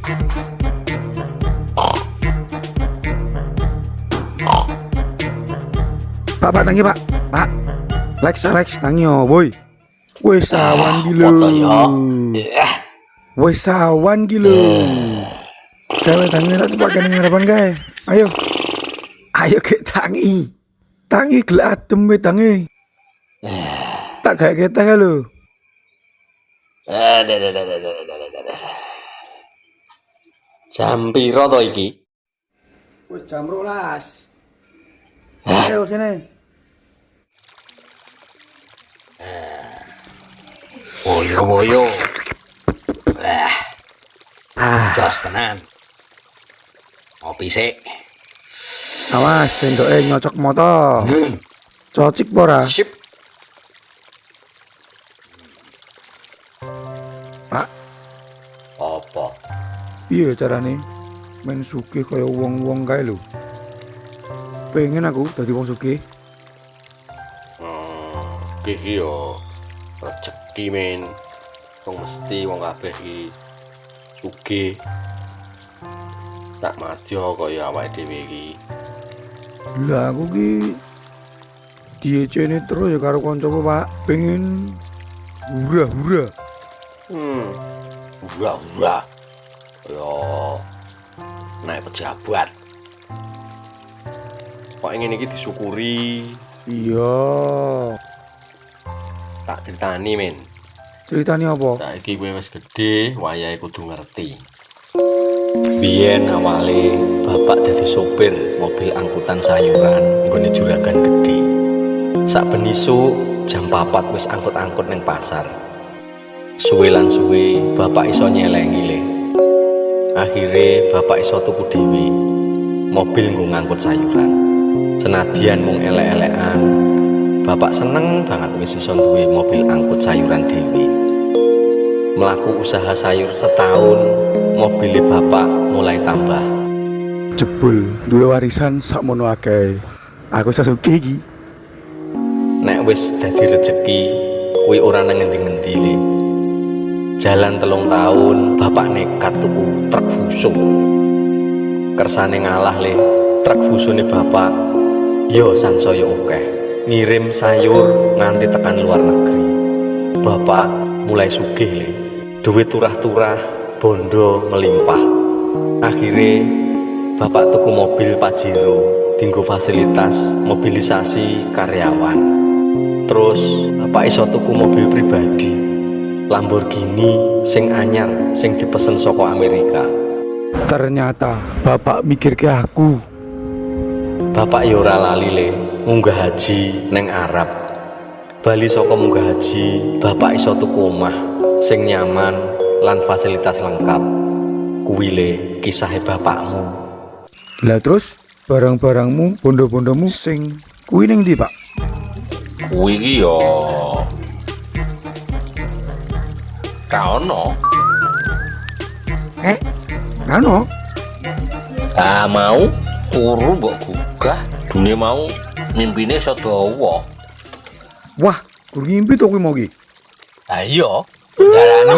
Pak, tangi Pak. Pak. Lex tangi yo, boy. Wes sawan gila. Wes sawan gila. Gawe tangi tak cepat kan harapan gae. Ayo. Ayo ke tangi. Tangi gladem we tangi. Tak gawe kita lho. Jam piro to iki? Wes jam 12. Ayo sini. Woyo. Jos tenan. Ngopi sik. Awas sendoke nyocok moto. Cocik ora? Sip. Pak, Apa? piye carane men sugih kaya wong-wong kae lho. Pengen aku dadi wong sugih. Iki yo rezeki men. Wong mesti wong kabeh iki sugih. Sak madya kaya awake dhewe iki. Lah aku ki diecene terus ya karo kancaku Pak. Pengen hura-hura. Hura-hura. Kaya naik pejabat. Kok ngene iki disyukuri. Iya. Tak critani men. Ceritanya apa? Saiki kowe wis gedhe, wayahe kudu ngerti. Biyen awale bapak dadi sopir mobil angkutan sayuran nggone juragan gedhe. Saben isuk jam 4 wis angkut-angkut ning pasar. Suwe lan suwe bapak iso nyelengi le. Akhire bapak iso tuku dhewe mobil nggo ngangkut sayuran. Senadyan mung elek-elekan, bapak seneng banget wis iso duwe mobil angkut sayuran dhewe. Melaku usaha sayur setahun, mobilnya bapak mulai tambah. Jebul duwe warisan sakmono akeh. Aku sasuke iki. Nek wis dadi rejeki, kuwi ora nang ngendi-ngendi le. Jalan 3 tahun, bapak nekat tuku truk fuso. Kersane ngalah le, truk fusone bapak yo sansaya akeh. Ngirim sayur nganti tekan luar negeri. Bapak mulai sugih le. Duit turah-turah, bondo melimpah. Akhirnya bapak tuku mobil Pajero, tinggu fasilitas mobilisasi karyawan. Terus bapak iso tuku mobil pribadi, Lamborghini sing anyar, sing dipesen saka Amerika. Ternyata bapak mikir ke aku. Bapak yo ora lali le, munggah haji neng Arab. Bali saka munggah haji, bapak iso tuku omah sing nyaman lan fasilitas lengkap. Kuwi le kisahe bapakmu. Lah terus barang-barangmu, bondo-bondomu sing kuwi ning ndi, Pak? Kuwi iki yo ka ono. Rano? Ah mau turu mbok gugah, dune mau mimpine iso dawa. Wah, guru ngimpi to kuwi mau ki. Ah iya, darani